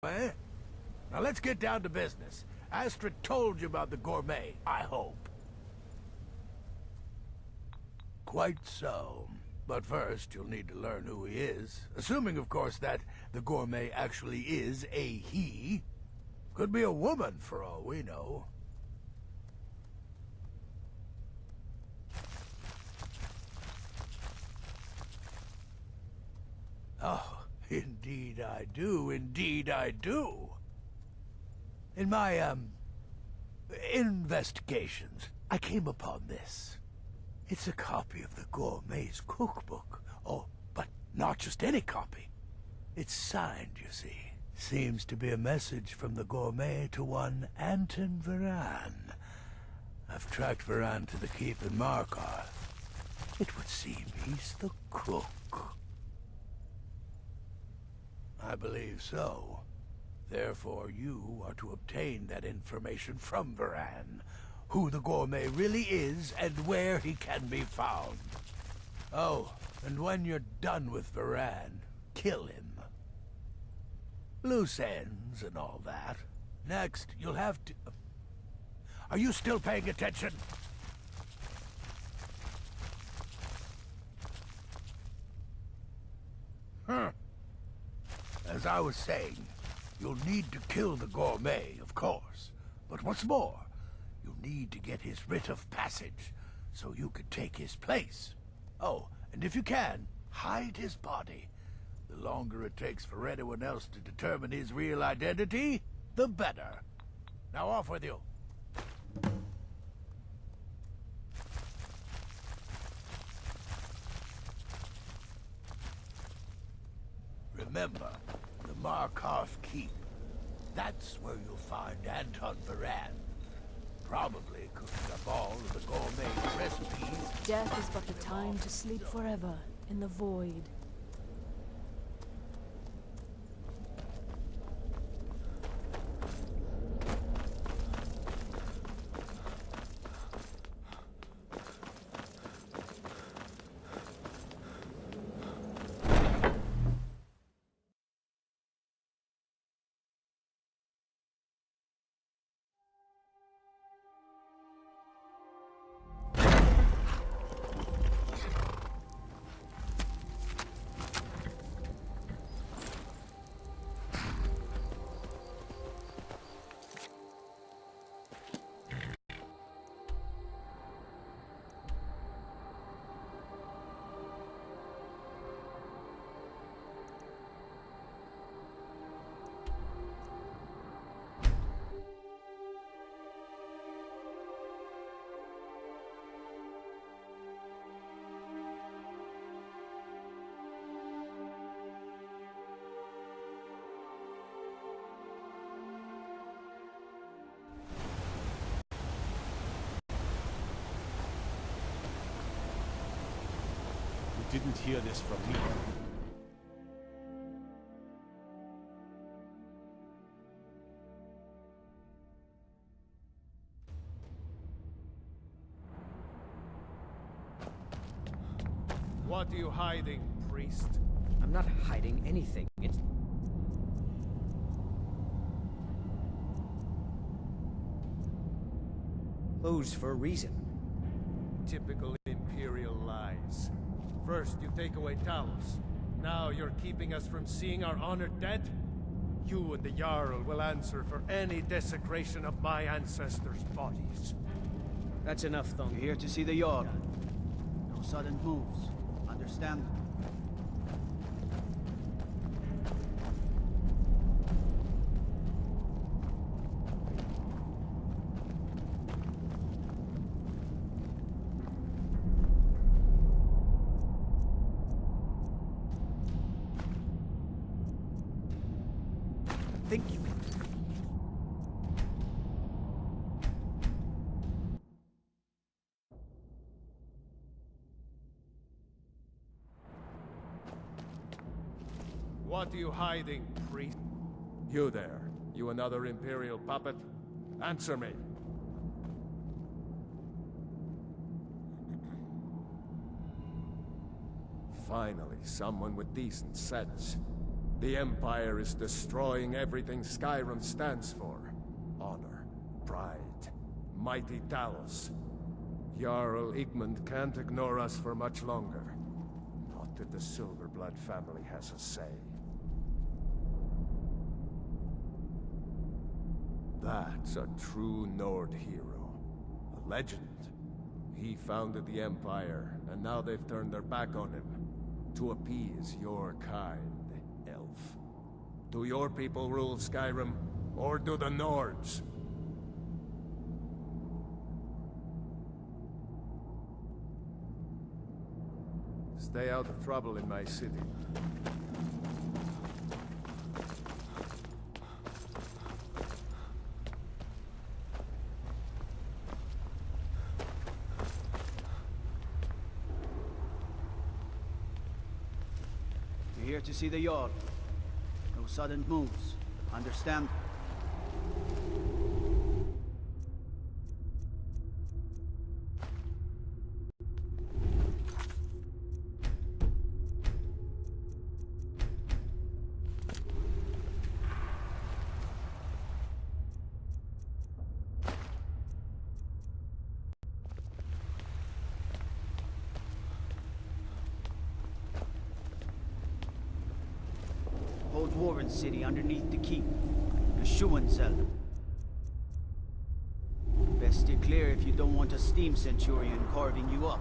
Eh? Now let's get down to business. Astrid told you about the gourmet, I hope. Quite so. But first, you'll need to learn who he is. Assuming, of course, that the gourmet actually is a he. Could be a woman, for all we know. Oh, indeed I do. Indeed I do. In my, investigations, I came upon this. It's a copy of the gourmet's cookbook. Oh, but not just any copy. It's signed, you see. Seems to be a message from the gourmet to one Anton Varan. I've tracked Varan to the keep in Markarth. It would seem he's the cook. I believe so. Therefore, you are to obtain that information from Varan. Who the gourmet really is and where he can be found. Oh, and when you're done with Varan, kill him. Loose ends and all that. Next, you'll have to... Are you still paying attention? Huh. As I was saying, you'll need to kill the gourmet, of course. But what's more, you'll need to get his writ of passage, so you can take his place. Oh, and if you can, hide his body. The longer it takes for anyone else to determine his real identity, the better. Now off with you. Remember, the Markarth Keep. That's where you'll find Anton Varan. Probably cooking up all of the gourmet recipes. Death is but a time to sleep forever in the void. Didn't hear this from me. What are you hiding, priest? I'm not hiding anything. It's... closed for a reason. Typical Imperial lies. First, you take away Talos. Now you're keeping us from seeing our honored dead? You and the Jarl will answer for any desecration of my ancestors' bodies. That's enough, Thong. You're here to see the Jarl. No sudden moves. Understand? Think you can... What are you hiding, priest? You there. You another Imperial puppet? Answer me. Finally, someone with decent sense. The Empire is destroying everything Skyrim stands for. Honor, pride, mighty Talos. Jarl Igmund can't ignore us for much longer. Not if the Silverblood family has a say. That's a true Nord hero. A legend. He founded the Empire, and now they've turned their back on him. To appease your kind, elf. Do your people rule Skyrim, or do the Nords? Stay out of trouble in my city. You're here to see the Jarl. No sudden moves. Understand? Old Warren City underneath the keep. The Schuenzell. Best steer clear if you don't want a steam centurion carving you up.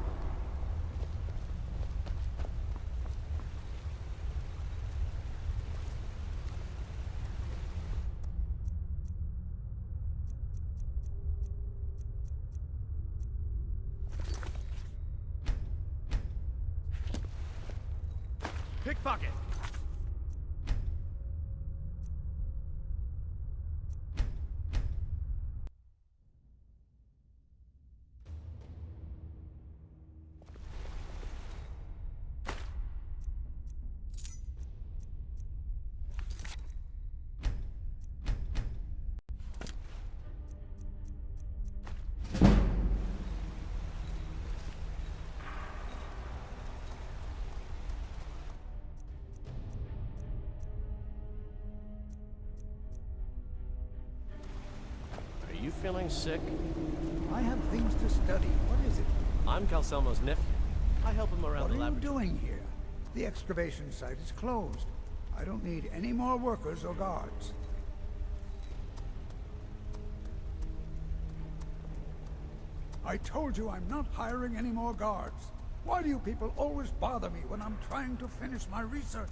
Pickpocket! Are you feeling sick? I have things to study. What is it? I'm Calselmo's nephew. I help him around What the are you laboratory. doing here? The excavation site is closed. I don't need any more workers or guards. I told you I'm not hiring any more guards. Why do you people always bother me when I'm trying to finish my research?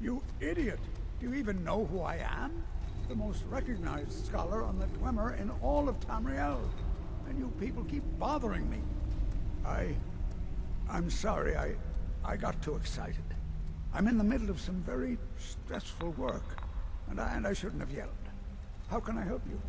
You idiot! Do you even know who I am? The most recognized scholar on the Dwemer in all of Tamriel. And you people keep bothering me. I'm sorry, I got too excited. I'm in the middle of some very stressful work, and I shouldn't have yelled. How can I help you?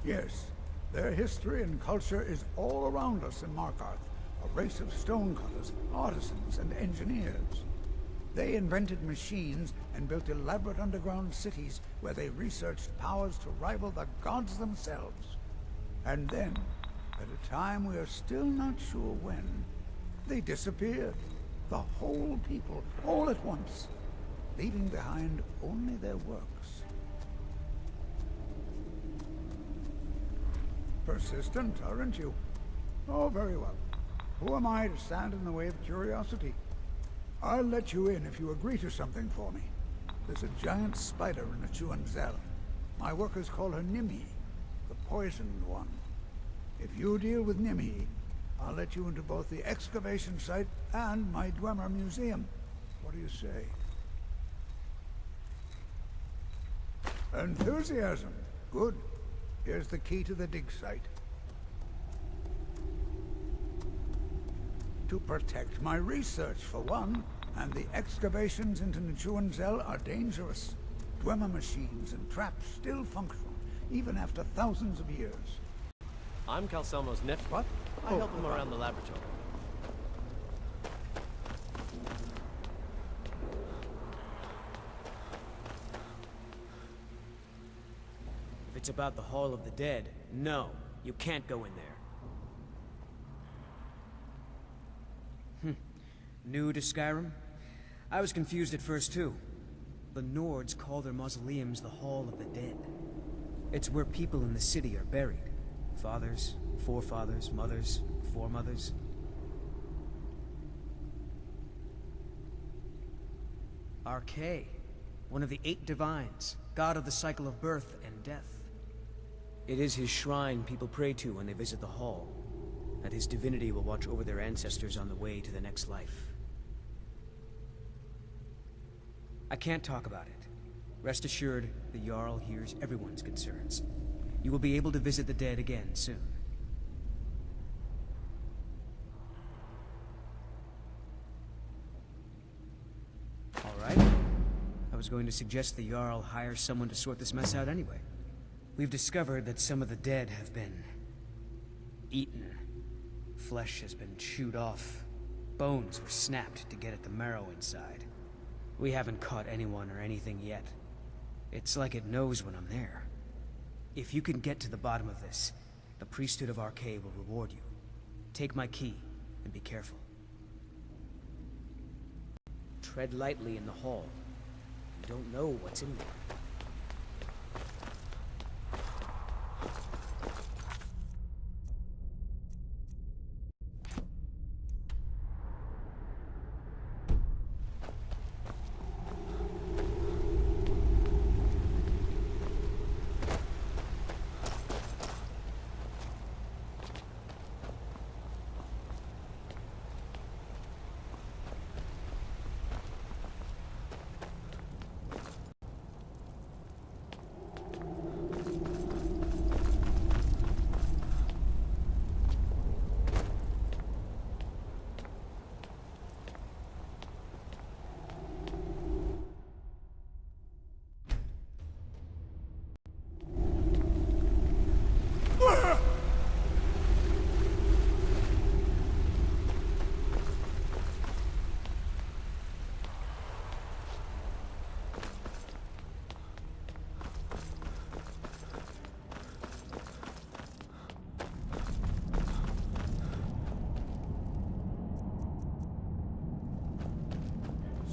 Yes, their history and culture is all around us in Markarth, a race of stonecutters, artisans, and engineers. They invented machines and built elaborate underground cities where they researched powers to rival the gods themselves. And then, at a time we are still not sure when, they disappeared. The whole people, all at once, leaving behind only their works. Persistent, aren't you? Oh, very well. Who am I to stand in the way of curiosity? I'll let you in if you agree to something for me. There's a giant spider in the Schuenzell. My workers call her Nimhi, the poisoned one. If you deal with Nimhi, I'll let you into both the excavation site and my Dwemer museum. What do you say? Enthusiasm. Good. Here's the key to the dig site. To protect my research, for one, and the excavations into Schuenzell are dangerous. Dwemer machines and traps still function, even after thousands of years. I'm Calselmo's nephew. What? I help him around the laboratory. If it's about the Hall of the Dead, no, you can't go in there. New to Skyrim? I was confused at first too. The Nords call their mausoleums the Hall of the Dead. It's where people in the city are buried. Fathers, forefathers, mothers, foremothers. Archay, one of the 8 divines, god of the cycle of birth and death. It is his shrine people pray to when they visit the hall, and his divinity will watch over their ancestors on the way to the next life. I can't talk about it. Rest assured, the Jarl hears everyone's concerns. You will be able to visit the dead again soon. All right. I was going to suggest the Jarl hire someone to sort this mess out anyway. We've discovered that some of the dead have been eaten. Flesh has been chewed off. Bones were snapped to get at the marrow inside. We haven't caught anyone or anything yet. It's like it knows when I'm there. If you can get to the bottom of this, the priesthood of Archay will reward you. Take my key, and be careful. Tread lightly in the hall. You don't know what's in there.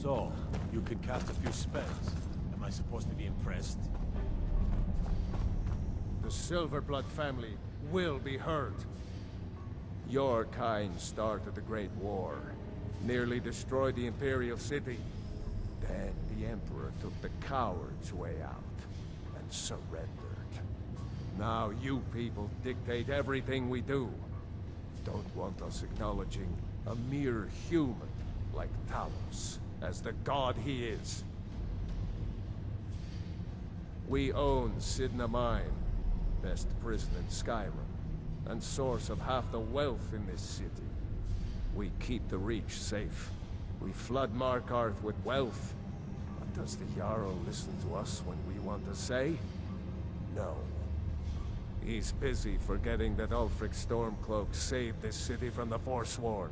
So, you can cast a few spells. Am I supposed to be impressed? The Silverblood family will be hurt. Your kind started the Great War, nearly destroyed the Imperial City. Then the Emperor took the coward's way out and surrendered. Now you people dictate everything we do. Don't want us acknowledging a mere human like Talos as the god he is. We own Sidna Mine, best prison in Skyrim, and source of half the wealth in this city. We keep the Reach safe. We flood Markarth with wealth. But does the Jarl listen to us when we want to say? No. He's busy forgetting that Ulfric Stormcloak saved this city from the Forsworn.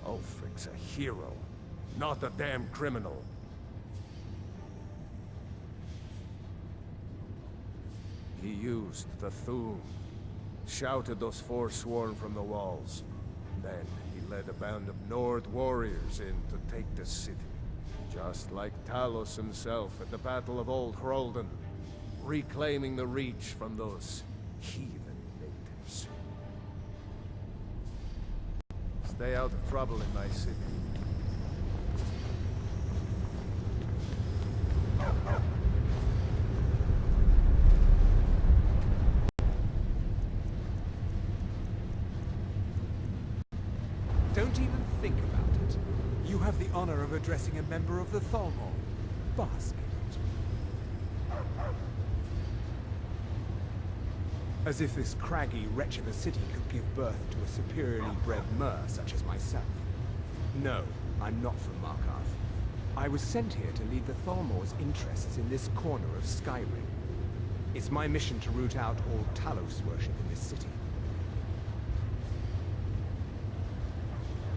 Ulfric's a hero, not a damn criminal. He used the Thum, shouted us Forsworn from the walls. Then he led a band of Nord warriors in to take the city. Just like Talos himself at the Battle of Old Hroldan, reclaiming the Reach from those heathen natives. Stay out of trouble in my city. Don't even think about it. You have the honor of addressing a member of the Thalmor. Bask in it. As if this craggy wretch of a city could give birth to a superiorly bred mer such as myself. No, I'm not from Markarth. I was sent here to lead the Thalmor's interests in this corner of Skyrim. It's my mission to root out all Talos worship in this city.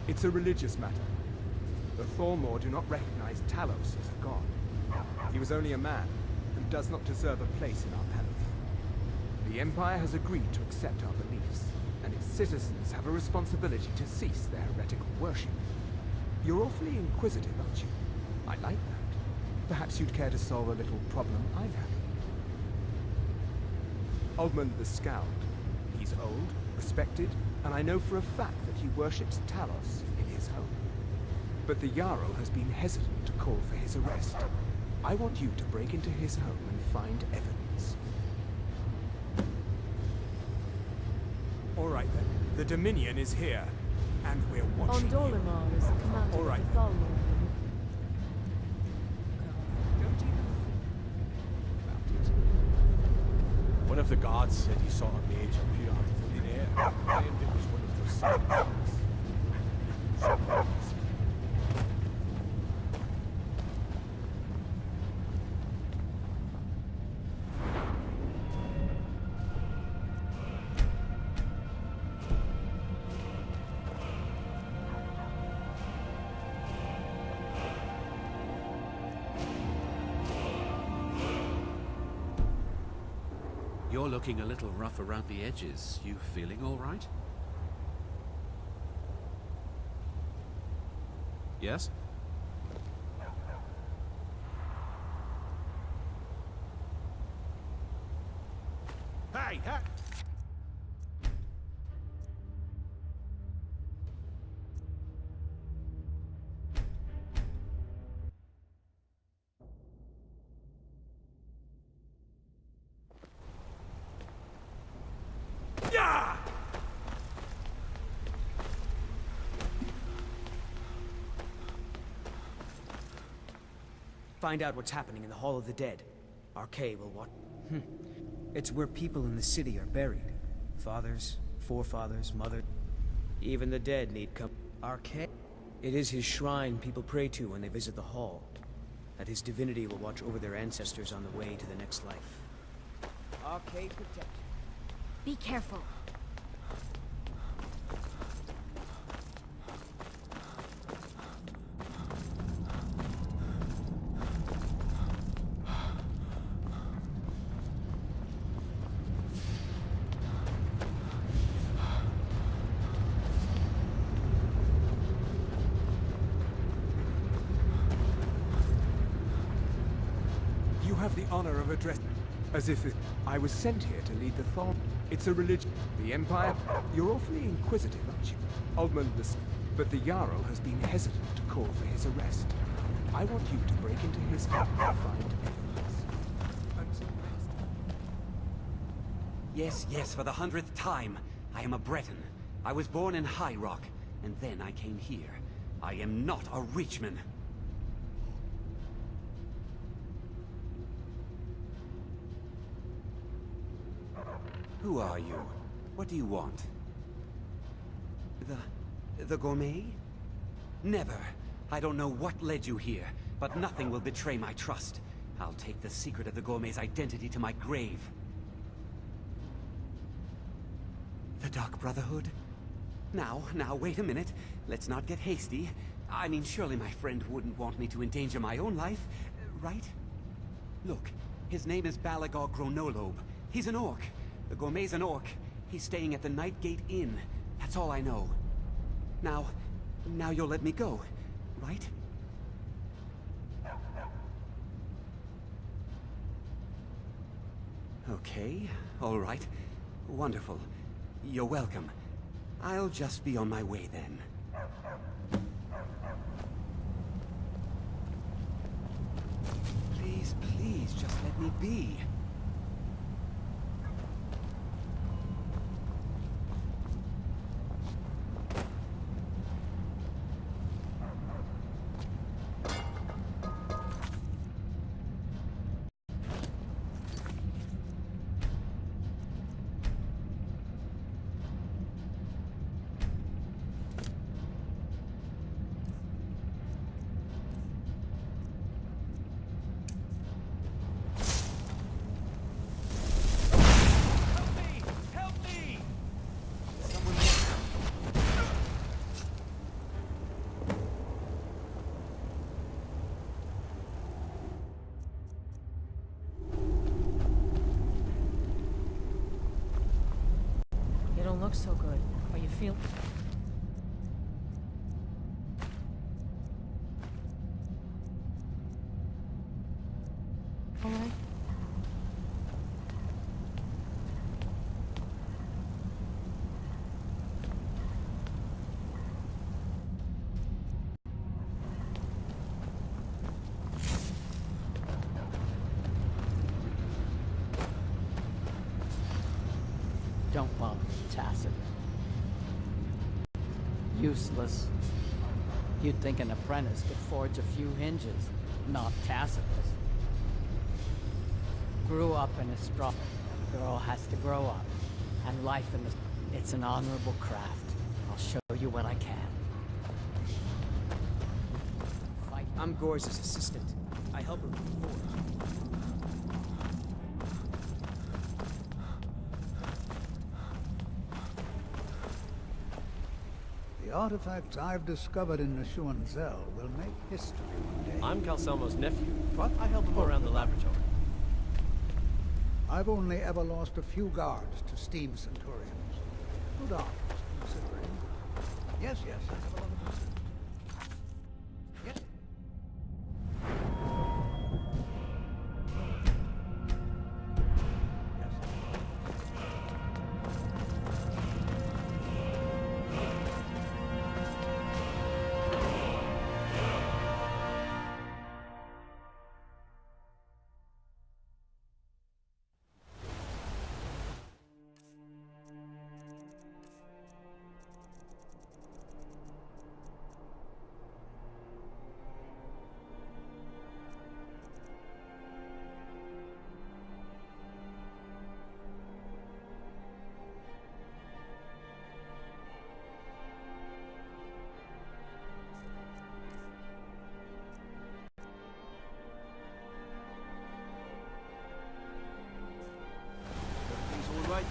It's a religious matter. The Thalmor do not recognize Talos as a god. He was only a man, and does not deserve a place in our pantheon. The Empire has agreed to accept our beliefs, and its citizens have a responsibility to cease their heretical worship. You're awfully inquisitive, aren't you? I like that. Perhaps you'd care to solve a little problem I'm having. Ogmund the Scout. He's old, respected, and I know for a fact that he worships Talos in his home. But the Jarl has been hesitant to call for his arrest. I want you to break into his home and find evidence. All right then. The Dominion is here, and we're watching you. Ondolimar is the commander All right. of the Thalmor. Don't even think about it. One of the guards said he saw a mage appear out of thin air. Claimed it was one of the servants. You're looking a little rough around the edges. You feeling all right? Yes? Hey, hey! Find out what's happening in the Hall of the Dead. Arkay will what? It's where people in the city are buried. Fathers, forefathers, mother. Even the dead need come. Arkay? It is his shrine people pray to when they visit the hall. That his divinity will watch over their ancestors on the way to the next life. Arkay protect. Be careful. You have the honor of address... As if I was sent here to lead the Thal... It's a religion. The Empire... You're awfully inquisitive, aren't you? Ogmund the... But the Jarl has been hesitant to call for his arrest. I want you to break into his home and find evidence. Until next time. Yes, yes, for the 100th time. I am a Breton. I was born in High Rock, and then I came here. I am not a Reachman. Who are you? What do you want? The gourmet? Never. I don't know what led you here, but nothing will betray my trust. I'll take the secret of the gourmet's identity to my grave. The Dark Brotherhood? Now, wait a minute. Let's not get hasty. I mean, surely my friend wouldn't want me to endanger my own life, right? Look, his name is Balagog Gronolobe. He's an orc. The gourmet's an orc. He's staying at the Nightgate Inn. That's all I know. Now you'll let me go, right? Okay, all right. Wonderful. You're welcome. I'll just be on my way then. Please, please, just let me be. You don't look so good. Are you feel? all right? Don't bother with Tacit. Useless. You'd think an apprentice could forge a few hinges, not Tacitus. Grew up in a straw. A girl has to grow up. And life in the... It's an honorable craft. I'll show you what I can. Fight. I'm Gore's assistant. I help her with the forge. The artifacts I've discovered in Nishuan Zell will make history one day. I'm Calselmo's nephew. What? I help him around the laboratory. I've only ever lost a few guards to steam centurions. Good arms, considering. Yes, yes, I have a lot of pursuit. Yes. Everything's all right?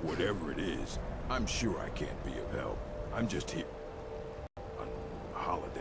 Whatever it is, I'm sure I can't be of help. I'm just here on a holiday.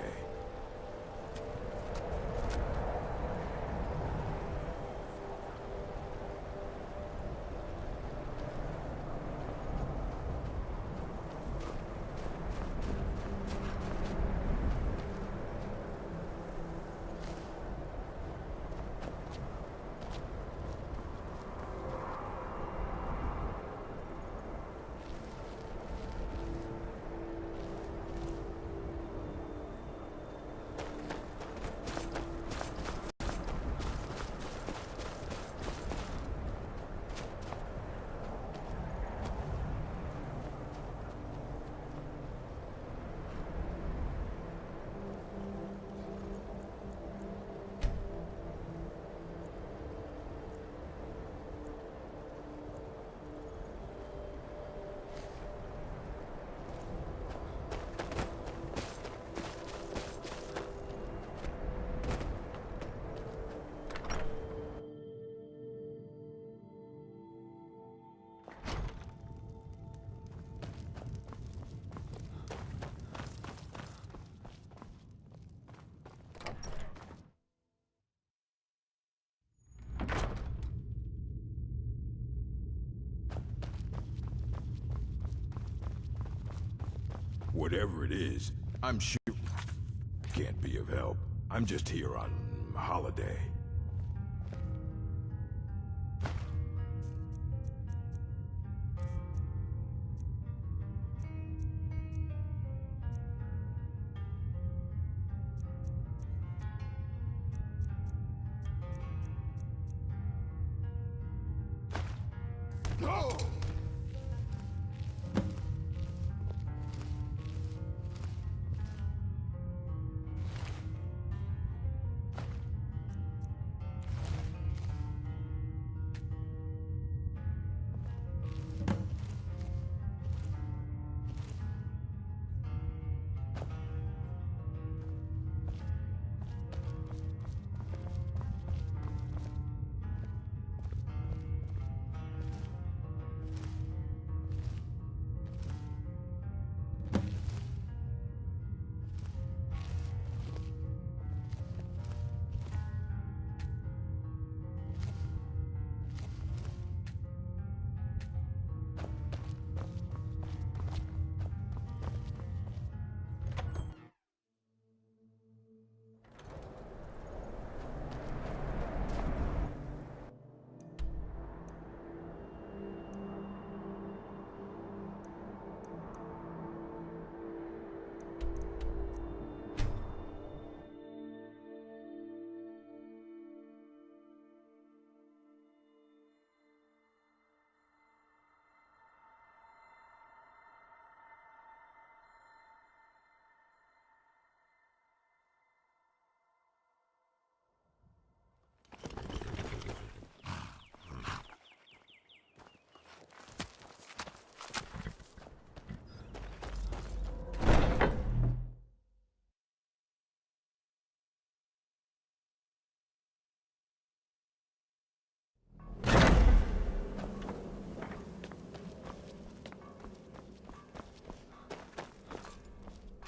Whatever it is, I'm sure I can't be of help. I'm just here on holiday.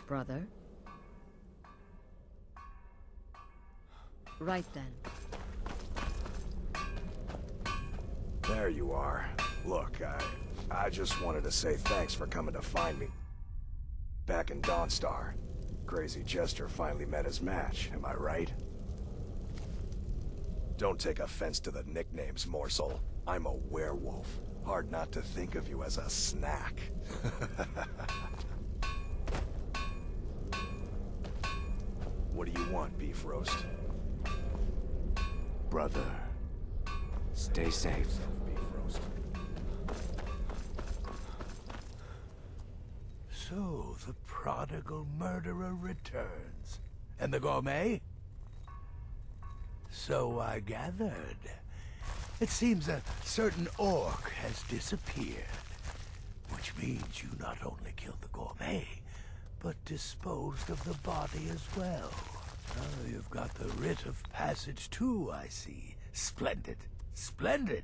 Brother? Right then. There you are. Look, I just wanted to say thanks for coming to find me. Back in Dawnstar, Crazy Jester finally met his match, am I right? Don't take offense to the nicknames, morsel. I'm a werewolf. Hard not to think of you as a snack. What do you want, beef roast? Brother, Stay safe. beef roast. So, the prodigal murderer returns. And the gourmet? So I gathered. It seems a certain orc has disappeared. Which means you not only killed the gourmet, but disposed of the body as well. Oh, you've got the writ of passage too, I see. Splendid. Splendid!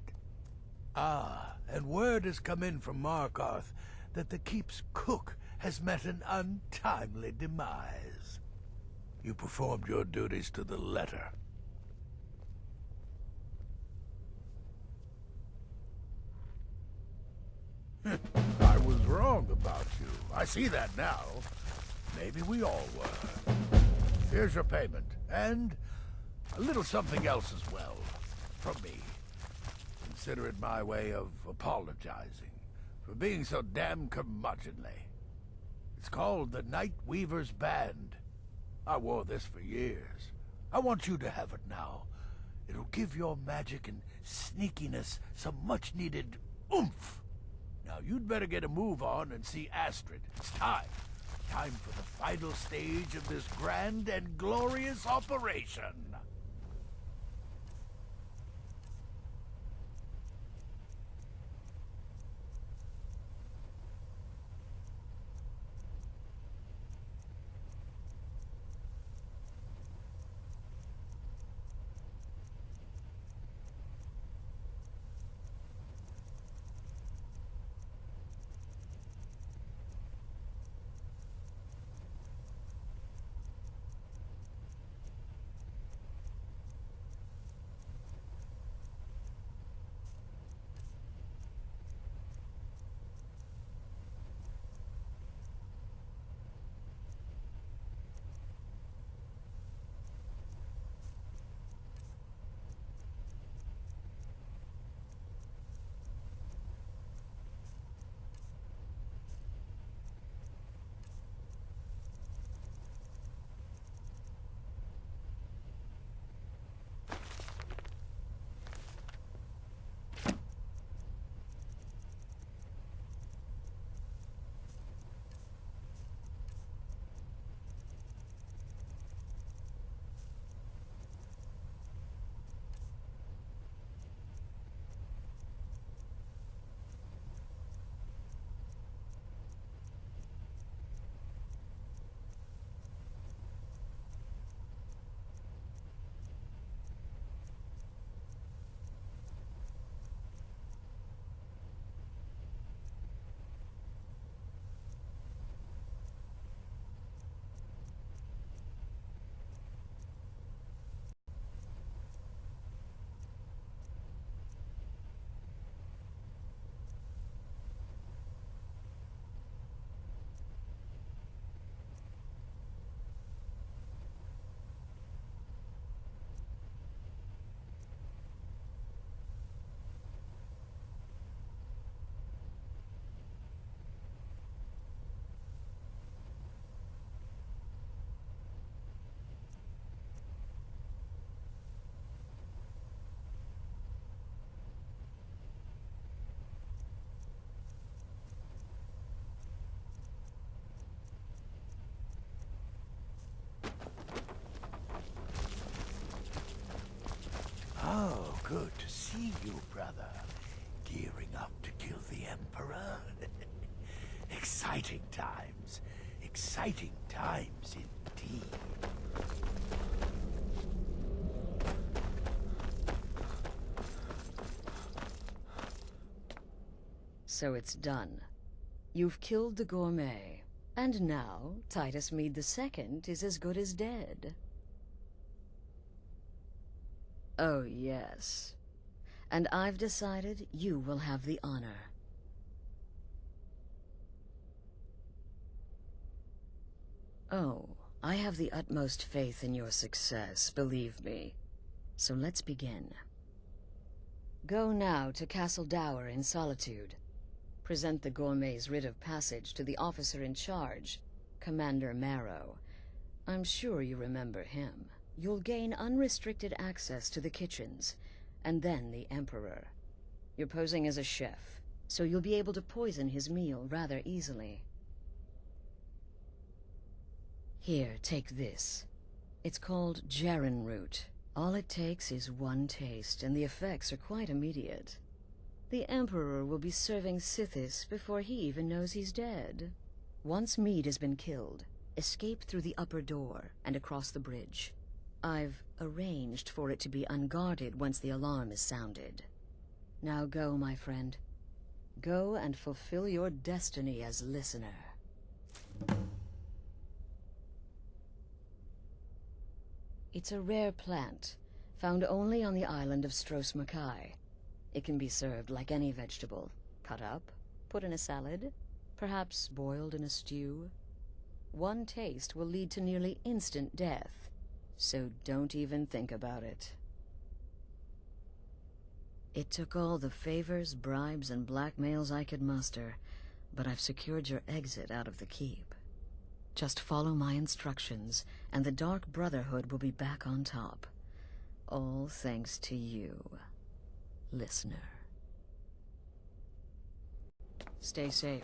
Ah, and word has come in from Markarth that the keep's cook has met an untimely demise. You performed your duties to the letter. I was wrong about you. I see that now. Maybe we all were. Here's your payment, and a little something else as well, from me. Consider it my way of apologizing for being so damn curmudgeonly. It's called the Night Weaver's Band. I wore this for years. I want you to have it now. It'll give your magic and sneakiness some much-needed oomph. Now, you'd better get a move on and see Astrid. It's time. Time for the final stage of this grand and glorious operation. Good to see you, brother. Gearing up to kill the Emperor? Exciting times. Exciting times indeed. So it's done. You've killed the gourmet. And now, Titus Mead II is as good as dead. Oh, yes. And I've decided you will have the honor. Oh, I have the utmost faith in your success, believe me. So let's begin. Go now to Castle Dower in Solitude. Present the gourmet's writ of passage to the officer in charge, Commander Marrow. I'm sure you remember him. You'll gain unrestricted access to the kitchens, and then the Emperor. You're posing as a chef, so you'll be able to poison his meal rather easily. Here, take this. It's called Jarren root. All it takes is one taste, and the effects are quite immediate. The Emperor will be serving Sithis before he even knows he's dead. Once Mead has been killed, escape through the upper door and across the bridge. I've arranged for it to be unguarded once the alarm is sounded. Now go, my friend. Go and fulfill your destiny as listener. It's a rare plant, found only on the island of Stros Mackay. It can be served like any vegetable, cut up, put in a salad, perhaps boiled in a stew. One taste will lead to nearly instant death, so don't even think about it. It took all the favors, bribes, and blackmails I could muster, but I've secured your exit out of the keep. Just follow my instructions, and the Dark Brotherhood will be back on top. All thanks to you, listener. Stay safe.